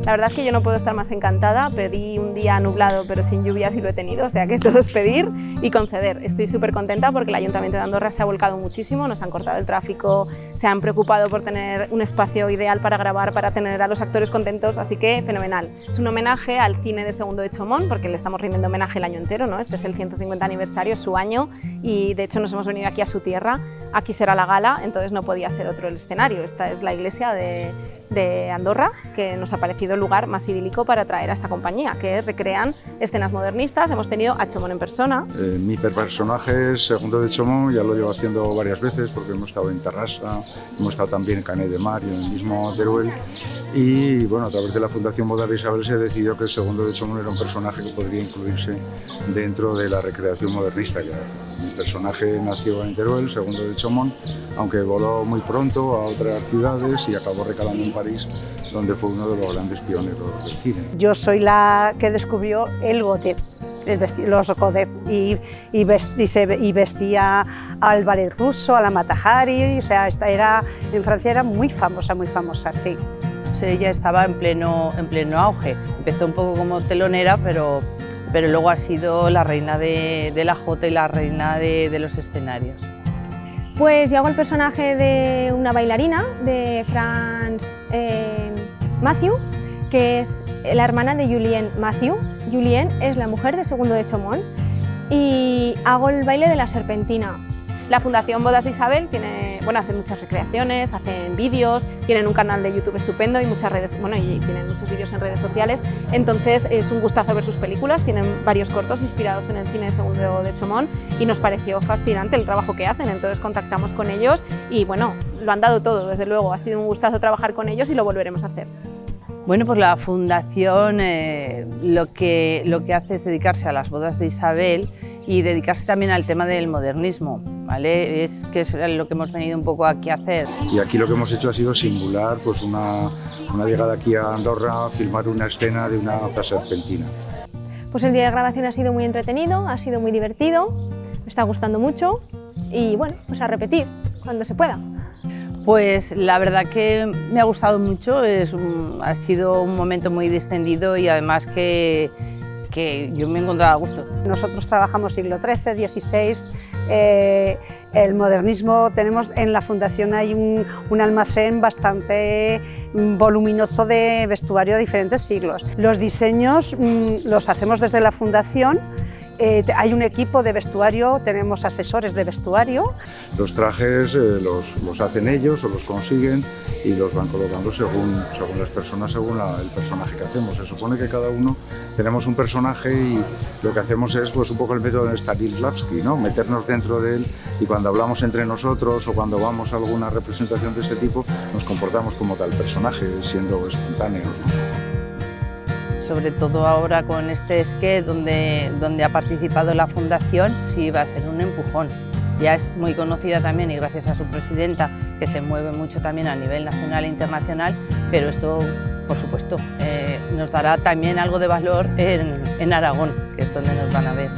La verdad es que yo no puedo estar más encantada, pedí un día nublado pero sin lluvias y lo he tenido, o sea que todo es pedir y conceder. Estoy súper contenta porque el Ayuntamiento de Andorra se ha volcado muchísimo, nos han cortado el tráfico, se han preocupado por tener un espacio ideal para grabar, para tener a los actores contentos, así que fenomenal. Es un homenaje al cine de Segundo de Chomón, porque le estamos rindiendo homenaje el año entero, ¿no? Este es el 150 aniversario, es su año, y de hecho nos hemos venido aquí a su tierra, aquí será la gala, entonces no podía ser otro el escenario. Esta es la iglesia de Andorra, que nos ha parecido el lugar más idílico para traer a esta compañía, que recrean escenas modernistas. Hemos tenido a Chomón en persona. Mi personaje es Segundo de Chomón, ya lo llevo haciendo varias veces porque hemos estado en Tarrasa, hemos estado también en Canet de Mar y en el mismo Teruel, y bueno, a través de la Fundación Bodas de Isabel se decidió que el Segundo de Chomón era un personaje que podría incluirse dentro de la recreación modernista que hace. Mi personaje nació en Teruel, Segundo de Chomón, aunque voló muy pronto a otras ciudades y acabó recalando en París, donde fue uno de los grandes pioneros del cine. Yo soy la que descubrió el godet, los godet, y vestía al ballet ruso, a la Mata Hari, o sea, en Francia era muy famosa, sí. Ella estaba en pleno auge, empezó un poco como telonera, pero luego ha sido la reina de la jota y la reina de los escenarios. Pues yo hago el personaje de una bailarina, de France Mathieu, que es la hermana de Julienne Mathieu. Julienne es la mujer de Segundo de Chomón y hago el baile de la serpentina. La Fundación Bodas de Isabel hace muchas recreaciones, hacen vídeos, tienen un canal de YouTube estupendo y muchas redes, y tienen muchos vídeos en redes sociales, entonces es un gustazo ver sus películas, tienen varios cortos inspirados en el cine de Segundo de Chomón y nos pareció fascinante el trabajo que hacen, entonces contactamos con ellos y bueno, lo han dado todo, desde luego, ha sido un gustazo trabajar con ellos y lo volveremos a hacer. Bueno, pues la Fundación lo que hace es dedicarse a las bodas de Isabel y dedicarse también al tema del modernismo, ¿vale? Que es lo que hemos venido un poco aquí a hacer. Y aquí lo que hemos hecho ha sido singular, pues una llegada aquí a Andorra a filmar una escena de una serpentina. Pues el día de grabación ha sido muy entretenido, ha sido muy divertido, me está gustando mucho y bueno, pues a repetir cuando se pueda. Pues la verdad que me ha gustado mucho, ha sido un momento muy distendido y además que yo me he encontrado a gusto. Nosotros trabajamos siglo XIII, XVI, el modernismo, tenemos en la Fundación hay un almacén bastante voluminoso de vestuario de diferentes siglos. Los diseños los hacemos desde la Fundación. Hay un equipo de vestuario, tenemos asesores de vestuario. Los trajes los hacen ellos o los consiguen y los van colocando según las personas, según el personaje que hacemos. Se supone que cada uno tenemos un personaje y lo que hacemos es pues, un poco el método de Stanislavski, ¿no? Meternos dentro de él y cuando hablamos entre nosotros o cuando vamos a alguna representación de este tipo nos comportamos como tal personaje, siendo espontáneos, ¿no? Sobre todo ahora con este sketch donde ha participado la Fundación, sí va a ser un empujón. Ya es muy conocida también y gracias a su presidenta, que se mueve mucho también a nivel nacional e internacional, pero esto, por supuesto, nos dará también algo de valor en Aragón, que es donde nos van a ver.